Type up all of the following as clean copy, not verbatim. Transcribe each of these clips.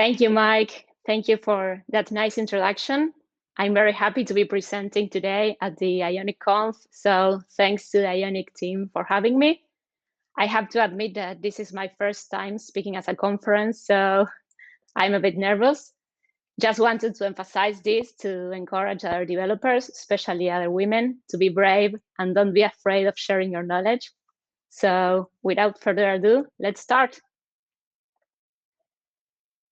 Thank you, Mike. Thank you for that nice introduction. I'm very happy to be presenting today at the Ioniconf, so thanks to the Ionic team for having me. I have to admit that this is my first time speaking at a conference, so I'm a bit nervous. Just wanted to emphasize this to encourage other developers, especially other women, to be brave and don't be afraid of sharing your knowledge. So without further ado, let's start.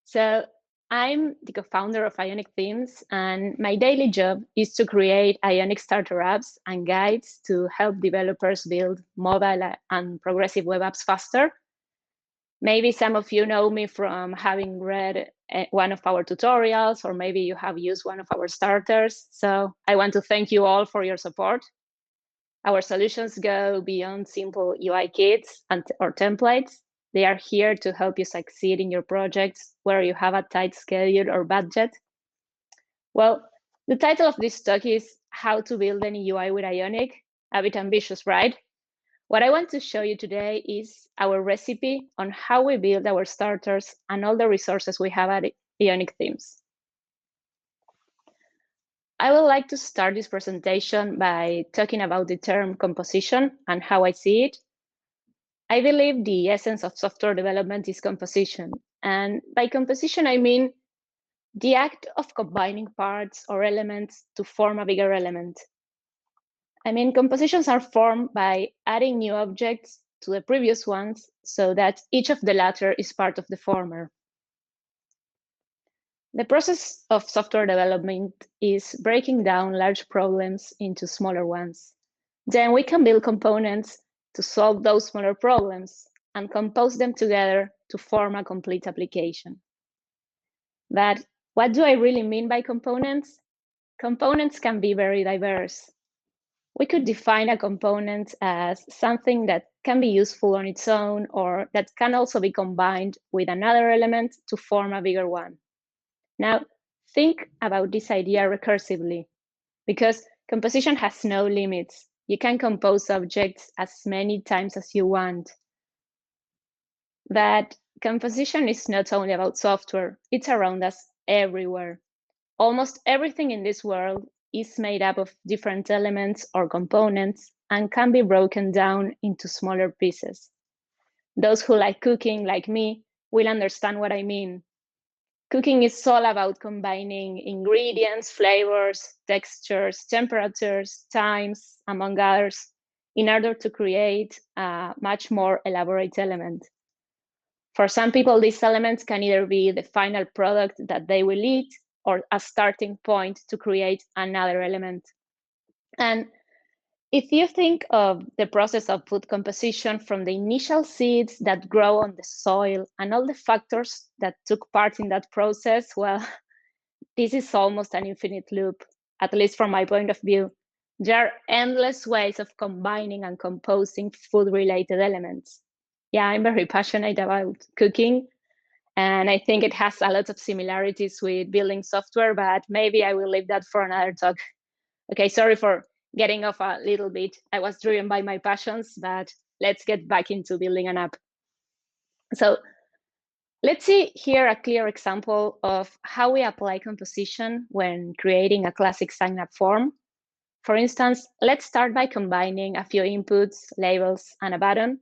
So I'm the co-founder of Ionic Themes, and my daily job is to create Ionic starter apps and guides to help developers build mobile and progressive web apps faster. Maybe some of you know me from having read one of our tutorials, or maybe you have used one of our starters. So I want to thank you all for your support. Our solutions go beyond simple UI kits or templates. They are here to help you succeed in your projects where you have a tight schedule or budget. Well, the title of this talk is How to Build any UI with Ionic. A bit ambitious, right? What I want to show you today is our recipe on how we build our starters and all the resources we have at Ionic Themes. I would like to start this presentation by talking about the term composition and how I see it. I believe the essence of software development is composition. And by composition, I mean the act of combining parts or elements to form a bigger element. I mean, compositions are formed by adding new objects to the previous ones so that each of the latter is part of the former. The process of software development is breaking down large problems into smaller ones. Then we can build components to solve those smaller problems and compose them together to form a complete application. But what do I really mean by components? Components can be very diverse. We could define a component as something that can be useful on its own or that can also be combined with another element to form a bigger one. Now, think about this idea recursively, because composition has no limits. You can compose objects as many times as you want. But composition is not only about software, it's around us everywhere. Almost everything in this world is made up of different elements or components and can be broken down into smaller pieces. Those who like cooking, like me, will understand what I mean. Cooking is all about combining ingredients, flavors, textures, temperatures, times, among others, in order to create a much more elaborate element. For some people, these elements can either be the final product that they will eat or a starting point to create another element. And if you think of the process of food composition from the initial seeds that grow on the soil and all the factors that took part in that process, well, this is almost an infinite loop, at least from my point of view. There are endless ways of combining and composing food-related elements. Yeah, I'm very passionate about cooking, and I think it has a lot of similarities with building software, but maybe I will leave that for another talk. Okay, sorry for getting off a little bit. I was driven by my passions, but let's get back into building an app. So let's see here a clear example of how we apply composition when creating a classic sign-up form. For instance, let's start by combining a few inputs, labels, and a button.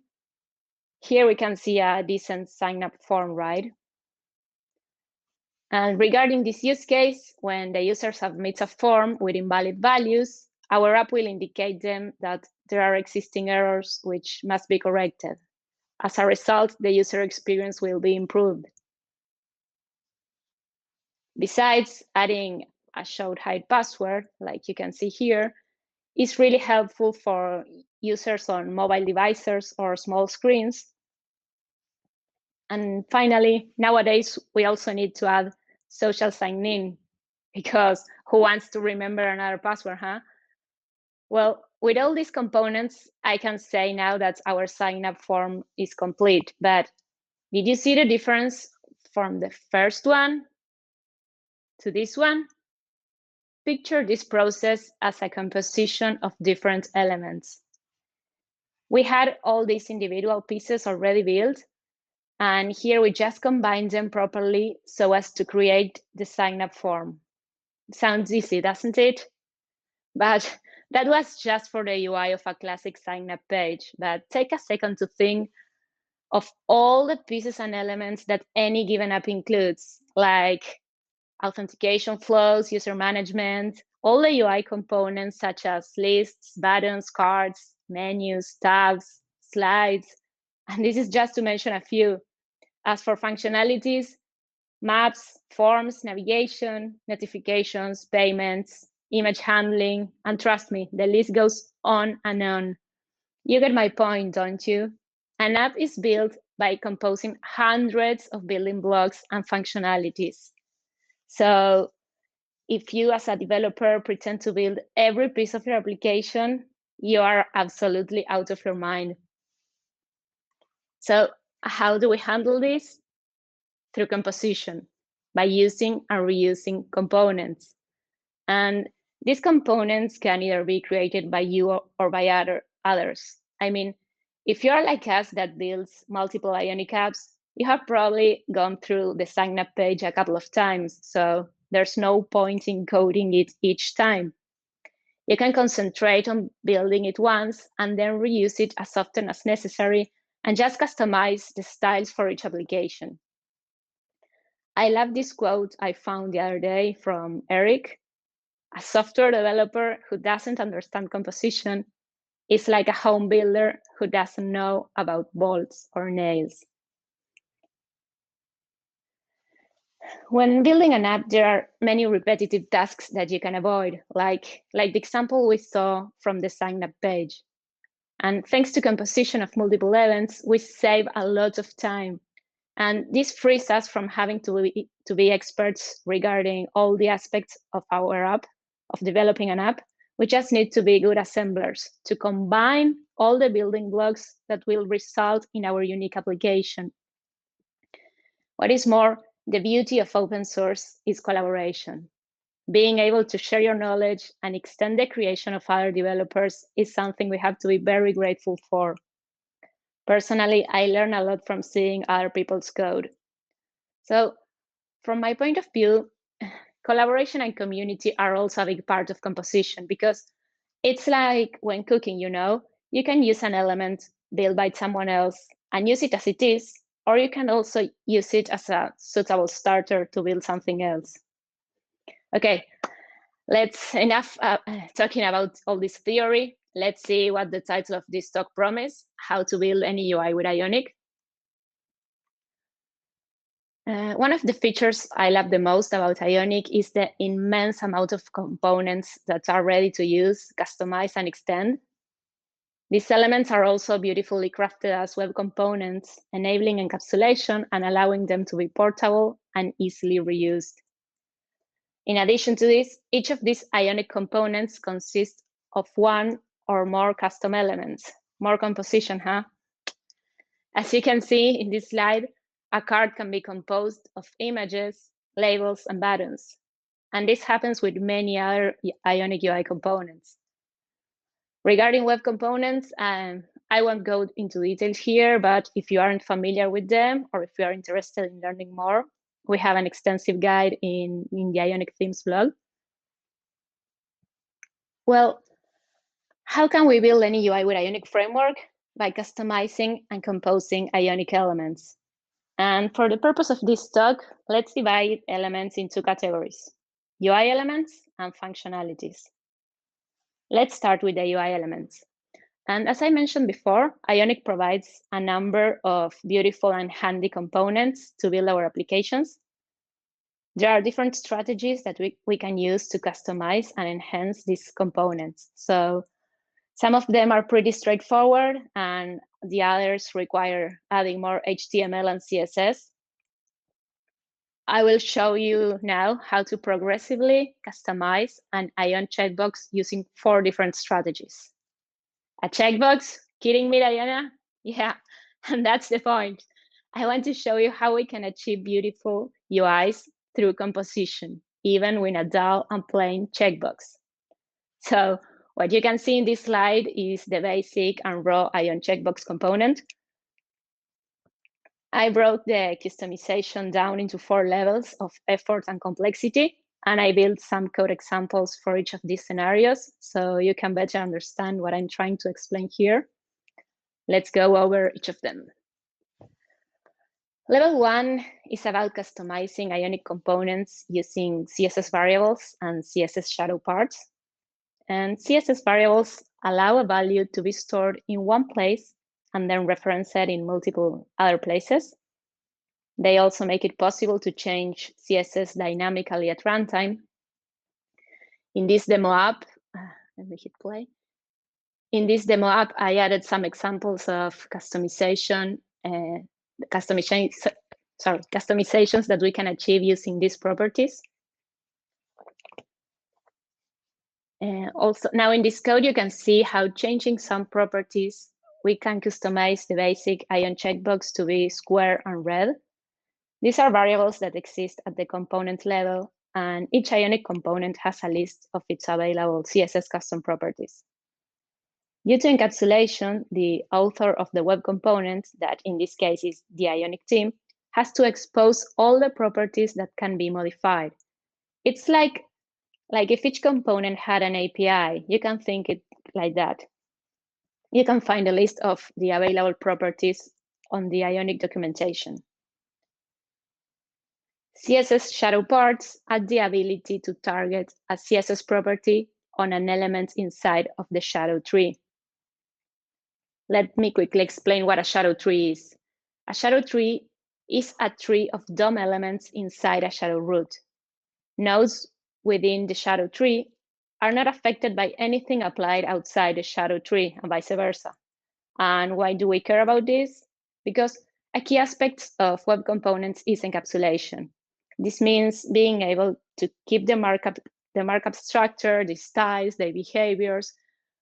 Here we can see a decent sign-up form, right? And regarding this use case, when the user submits a form with invalid values, our app will indicate them that there are existing errors which must be corrected. As a result, the user experience will be improved. Besides, adding a should hide password, like you can see here, is really helpful for users on mobile devices or small screens. And finally, nowadays, we also need to add social sign-in, because who wants to remember another password, huh? Well, with all these components, I can say now that our sign-up form is complete. But did you see the difference from the first one to this one? Picture this process as a composition of different elements. We had all these individual pieces already built, And here we just combine them properly so as to create the sign-up form. Sounds easy, doesn't it? But that was just for the UI of a classic sign-up page. But take a second to think of all the pieces and elements that any given app includes, like authentication flows, user management, all the UI components such as lists, buttons, cards, menus, tabs, slides. And this is just to mention a few. As for functionalities, maps, forms, navigation, notifications, payments, image handling, and trust me, the list goes on and on. You get my point, don't you? An app is built by composing hundreds of building blocks and functionalities. So if you as a developer pretend to build every piece of your application, you are absolutely out of your mind. So how do we handle this? Through composition, by using and reusing components. And these components can either be created by you or by others. I mean, if you're like us that builds multiple Ionic apps, you have probably gone through the sign up page a couple of times, so there's no point in coding it each time. You can concentrate on building it once and then reuse it as often as necessary and just customize the styles for each application. I love this quote I found the other day from Eric. A software developer who doesn't understand composition is like a home builder who doesn't know about bolts or nails. When building an app, there are many repetitive tasks that you can avoid, like the example we saw from the sign up page. And thanks to composition of multiple events, we save a lot of time. And this frees us from having to be experts regarding all the aspects of our app, of developing an app. We just need to be good assemblers to combine all the building blocks that will result in our unique application. What is more, the beauty of open source is collaboration. Being able to share your knowledge and extend the creation of other developers is something we have to be very grateful for. Personally, I learn a lot from seeing other people's code. So from my point of view, collaboration and community are also a big part of composition because it's like when cooking, you can use an element built by someone else and use it as it is, or you can also use it as a suitable starter to build something else. Okay, enough talking about all this theory. Let's see what the title of this talk promises, how to build any UI with Ionic. One of the features I love the most about Ionic is the immense amount of components that are ready to use, customize, and extend. These elements are also beautifully crafted as web components, enabling encapsulation and allowing them to be portable and easily reused. In addition to this, each of these Ionic components consists of one or more custom elements. More composition, huh? As you can see in this slide, a card can be composed of images, labels, and buttons. And this happens with many other Ionic UI components. Regarding web components, I won't go into details here, but if you aren't familiar with them or if you are interested in learning more, we have an extensive guide in the Ionic Themes blog. Well, how can we build any UI with Ionic framework? By customizing and composing Ionic elements. And for the purpose of this talk, let's divide elements into categories: UI elements and functionalities. Let's start with the UI elements. And as I mentioned before, Ionic provides a number of beautiful and handy components to build our applications. There are different strategies that we can use to customize and enhance these components. So some of them are pretty straightforward, and the others require adding more HTML and CSS. I will show you now how to progressively customize an Ion checkbox using 4 different strategies. A checkbox? Kidding me, Dayana? Yeah, and that's the point. I want to show you how we can achieve beautiful UIs through composition, even with a dull and plain checkbox. So what you can see in this slide is the basic and raw Ion checkbox component. I broke the customization down into 4 levels of effort and complexity, and I built some code examples for each of these scenarios so you can better understand what I'm trying to explain here. Let's go over each of them. Level 1 is about customizing Ionic components using CSS variables and CSS shadow parts. And CSS variables allow a value to be stored in one place and then referenced in multiple other places. They also make it possible to change CSS dynamically at runtime. In this demo app, let me hit play. In this demo app, I added some examples of customizations that we can achieve using these properties. Also, now in this code, you can see how changing some properties, we can customize the basic Ion checkbox to be square and red. These are variables that exist at the component level, and each Ionic component has a list of its available CSS custom properties. Due to encapsulation, the author of the web component, that in this case is the Ionic team, has to expose all the properties that can be modified. It's like if each component had an API, you can think it like that. You can find a list of the available properties on the Ionic documentation. CSS shadow parts add the ability to target a CSS property on an element inside of the shadow tree. Let me quickly explain what a shadow tree is. A shadow tree is a tree of DOM elements inside a shadow root. Nodes within the shadow tree are not affected by anything applied outside the shadow tree and vice versa. And why do we care about this? Because a key aspect of web components is encapsulation. This means being able to keep the markup structure, the styles, the behaviors,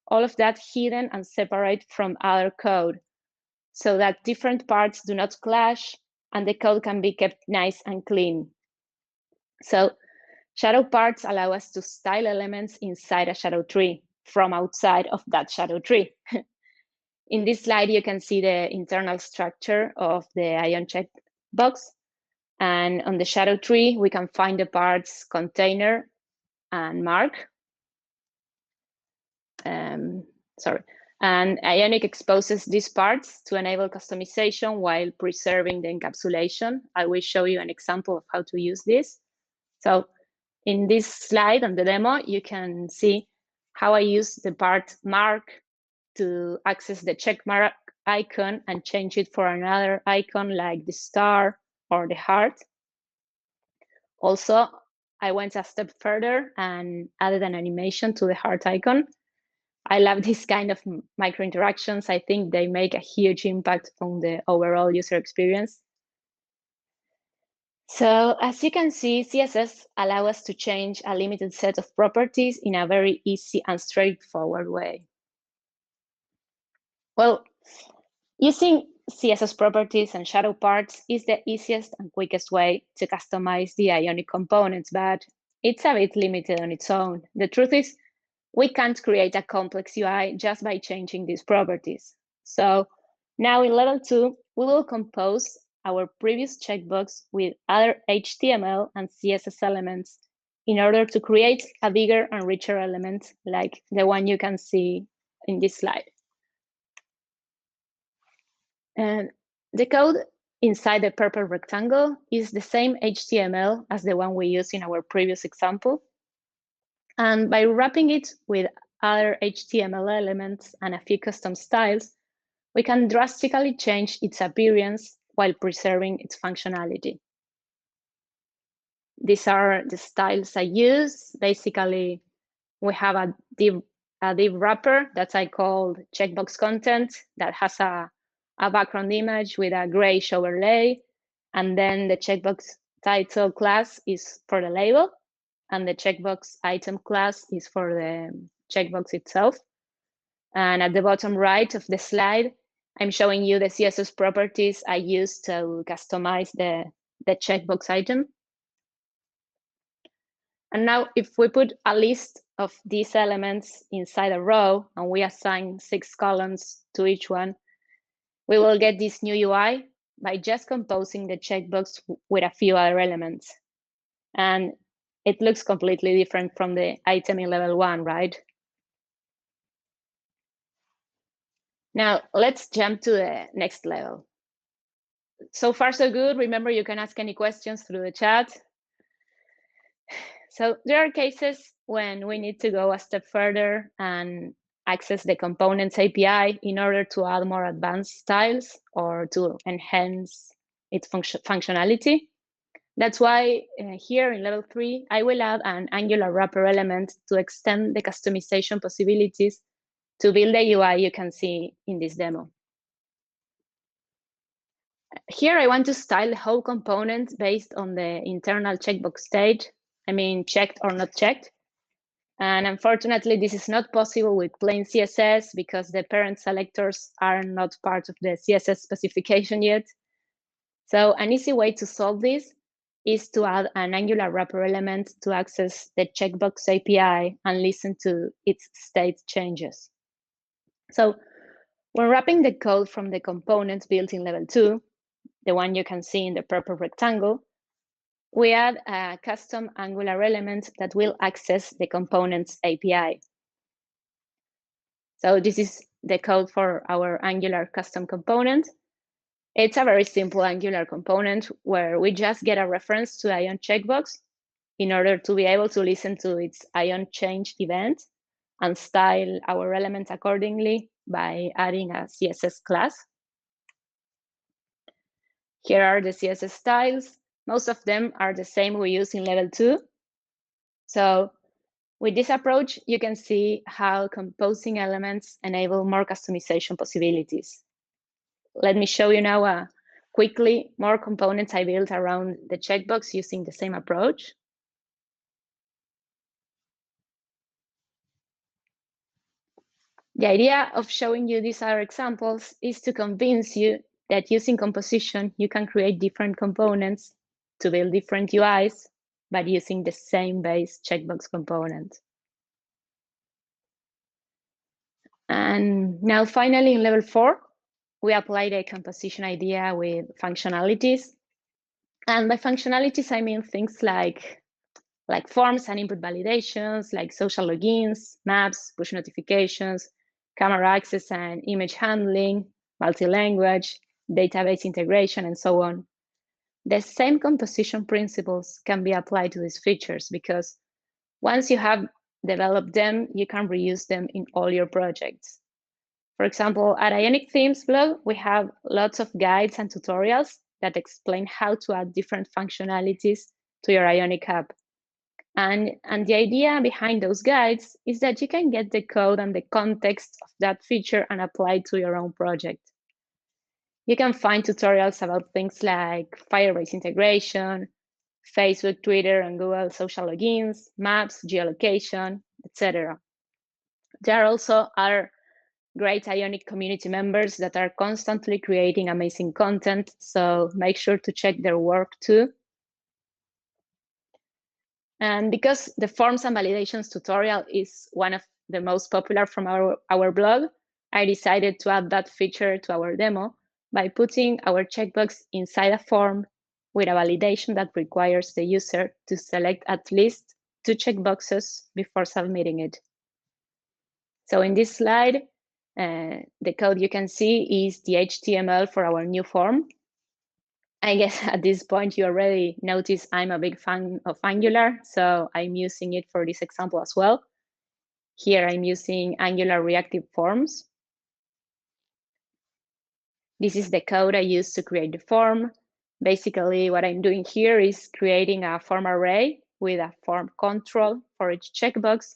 all of that hidden and separate from other code so that different parts do not clash and the code can be kept nice and clean. So shadow parts allow us to style elements inside a shadow tree from outside of that shadow tree. In this slide, you can see the internal structure of the Ion checkbox. And on the shadow tree, we can find the parts container and mark. And Ionic exposes these parts to enable customization while preserving the encapsulation. I will show you an example of how to use this. So in this slide on the demo, you can see how I use the part mark to access the check mark icon and change it for another icon like the star or the heart. Also, I went a step further and added an animation to the heart icon. I love this kind of micro interactions. I think they make a huge impact on the overall user experience. So as you can see, CSS allows us to change a limited set of properties in a very easy and straightforward way. Well, using CSS properties and shadow parts is the easiest and quickest way to customize the Ionic components, but it's a bit limited on its own. The truth is, we can't create a complex UI just by changing these properties. So now in level 2, we will compose our previous checkbox with other HTML and CSS elements in order to create a bigger and richer element like the one you can see in this slide. And the code inside the purple rectangle is the same HTML as the one we used in our previous example. And by wrapping it with other HTML elements and a few custom styles, we can drastically change its appearance while preserving its functionality. These are the styles I use. Basically, we have a div wrapper that I called checkbox content that has a background image with a grayish overlay. And then the checkbox title class is for the label. And the checkbox item class is for the checkbox itself. And at the bottom right of the slide, I'm showing you the CSS properties I use to customize the checkbox item. And now if we put a list of these elements inside a row and we assign 6 columns to each one, we will get this new UI by just composing the checkbox with a few other elements. And it looks completely different from the item in level 1, right? Now, let's jump to the next level. So far, so good. Remember, you can ask any questions through the chat. So there are cases when we need to go a step further and access the components API in order to add more advanced styles or to enhance its functionality. That's why here in level 3, I will add an Angular wrapper element to extend the customization possibilities to build the UI you can see in this demo. Here, I want to style the whole component based on the internal checkbox state. I mean, checked or not checked. And unfortunately, this is not possible with plain CSS because the parent selectors are not part of the CSS specification yet. So an easy way to solve this is to add an Angular wrapper element to access the checkbox API and listen to its state changes. So when wrapping the code from the components built in level 2, the one you can see in the purple rectangle, we add a custom Angular element that will access the components API. So this is the code for our Angular custom component. It's a very simple Angular component where we just get a reference to Ion checkbox in order to be able to listen to its Ion change event and style our element accordingly by adding a CSS class. Here are the CSS styles. Most of them are the same we use in level 2. So with this approach, you can see how composing elements enable more customization possibilities. Let me show you now quickly more components I built around the checkbox using the same approach. The idea of showing you these other examples is to convince you that using composition, you can create different components to build different UIs, but using the same base checkbox component. And now finally in level 4, we applied a composition idea with functionalities. And by functionalities, I mean things like forms and input validations, like social logins, maps, push notifications, camera access and image handling, multi-language, database integration, and so on. The same composition principles can be applied to these features because once you have developed them, you can reuse them in all your projects. For example, at Ionic Themes blog, we have lots of guides and tutorials that explain how to add different functionalities to your Ionic app. And the idea behind those guides is that you can get the code and the context of that feature and apply it to your own project. You can find tutorials about things like Firebase integration, Facebook, Twitter, and Google social logins, maps, geolocation, etc. There are also other great Ionic community members that are constantly creating amazing content, so make sure to check their work too. And because the forms and validations tutorial is one of the most popular from our blog, I decided to add that feature to our demo by putting our checkbox inside a form with a validation that requires the user to select at least 2 checkboxes before submitting it. So in this slide, the code you can see is the HTML for our new form. I guess at this point you already notice I'm a big fan of Angular, so I'm using it for this example as well. Here I'm using Angular reactive forms. This is the code I use to create the form. Basically, what I'm doing here is creating a form array with a form control for each checkbox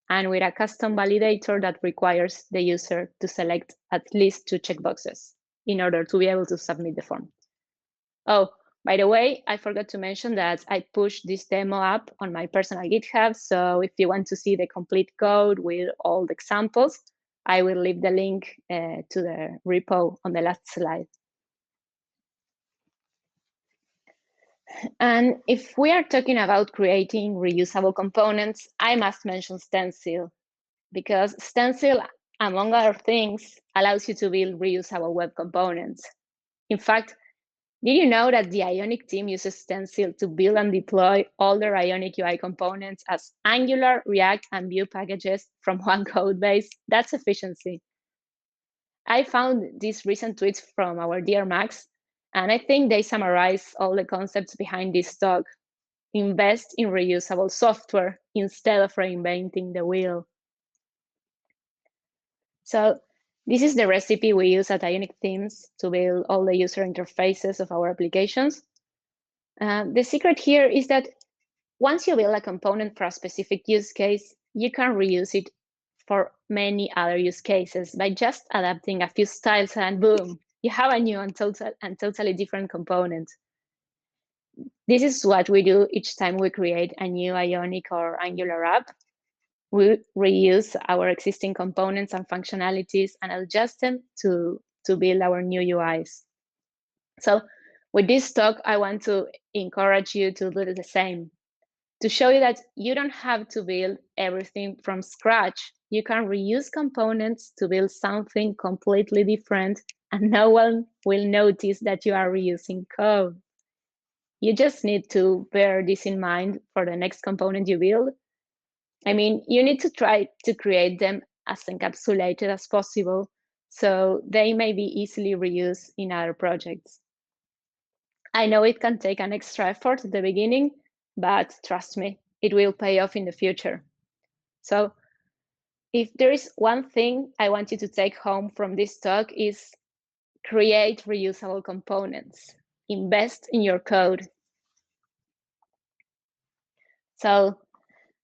and with a custom validator that requires the user to select at least 2 checkboxes in order to be able to submit the form. Oh, by the way, I forgot to mention that I pushed this demo up on my personal GitHub. So if you want to see the complete code with all the examples, I will leave the link to the repo on the last slide. And if we are talking about creating reusable components, I must mention Stencil, because Stencil, among other things, allows you to build reusable web components. In fact, Did you know that the Ionic team uses Stencil to build and deploy all their Ionic UI components as Angular, React, and Vue packages from one code base? That's efficiency. I found these recent tweets from our dear Max, and I think they summarize all the concepts behind this talk. Invest in reusable software instead of reinventing the wheel. So this is the recipe we use at Ionic Themes to build all the user interfaces of our applications. The secret here is that once you build a component for a specific use case, you can reuse it for many other use cases by just adapting a few styles, and boom, you have a new and totally different component. This is what we do each time we create a new Ionic or Angular app. We reuse our existing components and functionalities and adjust them to build our new UIs. So with this talk, I want to encourage you to do the same, to show you that you don't have to build everything from scratch. You can reuse components to build something completely different, and no one will notice that you are reusing code. You just need to bear this in mind for the next component you build. I mean, you need to try to create them as encapsulated as possible, so they may be easily reused in other projects. I know it can take an extra effort at the beginning, but trust me, it will pay off in the future. So if there is one thing I want you to take home from this talk is create reusable components. Invest in your code. So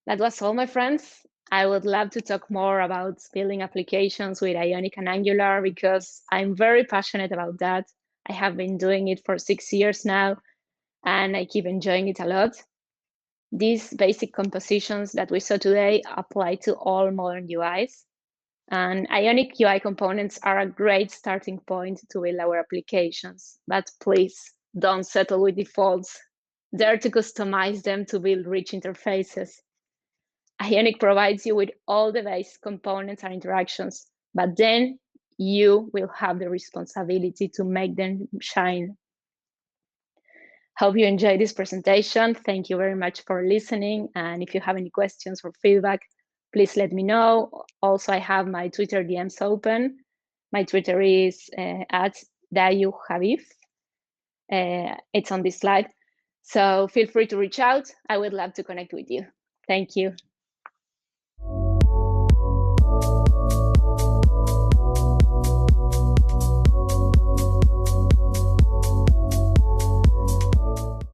that was all, my friends. I would love to talk more about building applications with Ionic and Angular because I'm very passionate about that. I have been doing it for 6 years now, and I keep enjoying it a lot. These basic compositions that we saw today apply to all modern UIs. And Ionic UI components are a great starting point to build our applications. But please don't settle with defaults. Dare to customize them to build rich interfaces. Ionic provides you with all the base components and interactions, but then you will have the responsibility to make them shine. Hope you enjoyed this presentation. Thank you very much for listening. And if you have any questions or feedback, please let me know. Also, I have my Twitter DMs open. My Twitter is at Dayana Jabif. It's on this slide. So feel free to reach out. I would love to connect with you. Thank you.